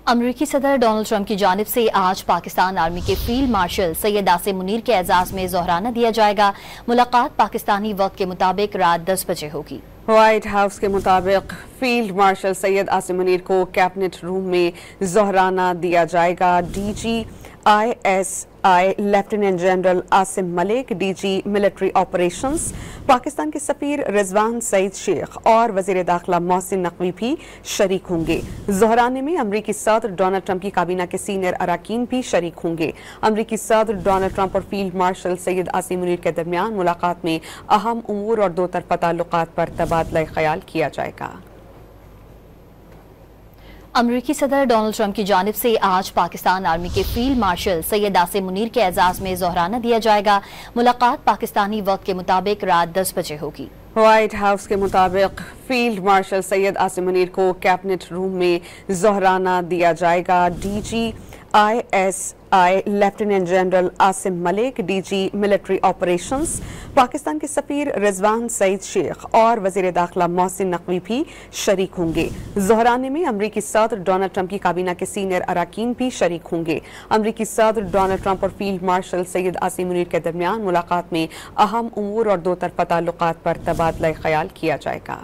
अमरीकी सदर Donald Trump की जानिब से आज पाकिस्तान आर्मी के फील्ड मार्शल सैयद आसिम मुनीर के एजाज में ज़ोहराना दिया जाएगा। मुलाकात पाकिस्तानी वक्त के मुताबिक रात 10 बजे होगी। व्हाइट हाउस के मुताबिक फील्ड मार्शल सैयद आसिम मुनीर को कैबिनेट रूम में ज़ोहराना दिया जाएगा। DGISI lieutenant general Asim Malik, DG military operations, Pakistan के सफीर रिजवान सईद शेख और वजीर दाखिला मोहसिन नकवी भी शरीक होंगे। ज़ोहराने में अमरीकी सदर डोनाल्ड ट्रंप की काबीना के सीनियर अरकान भी शरीक होंगे। अमरीकी सदर डोनाल्ड ट्रंप और फील्ड मार्शल सैयद आसिम मुनीर के दरमियान मुलाकात में अहम उमूर और दो तरफा ताल्लुकात पर तबादला ख्याल किया जाएगा। अमरीकी सदर डोनाल्ड ट्रंप की जानिब से आज पाकिस्तान आर्मी के फील्ड मार्शल सैयद आसिम मुनीर के एजाज में ज़ोहराना दिया जाएगा। मुलाकात पाकिस्तानी वक्त के मुताबिक रात 10 बजे होगी। व्हाइट हाउस के मुताबिक फील्ड मार्शल सैयद आसिम मुनीर को कैबिनेट रूम में ज़ोहराना दिया जाएगा। DGISI lieutenant general Asim Malik, DG military operations, Pakistan के सफीर रिजवान सईद शेख और वजीर दाखिला मोहसिन नकवी भी शरीक होंगे। ज़ोहराने में अमरीकी सदर डोनाल्ड ट्रंप की काबीना के सीनियर अरकान भी शरीक होंगे। अमरीकी सदर डोनाल्ड ट्रंप और फील्ड मार्शल सैयद आसिम मुनीर के दरमियान मुलाकात में अहम उमूर और दो तरफा ताल्लुकात पर तबादला ख्याल किया जाएगा।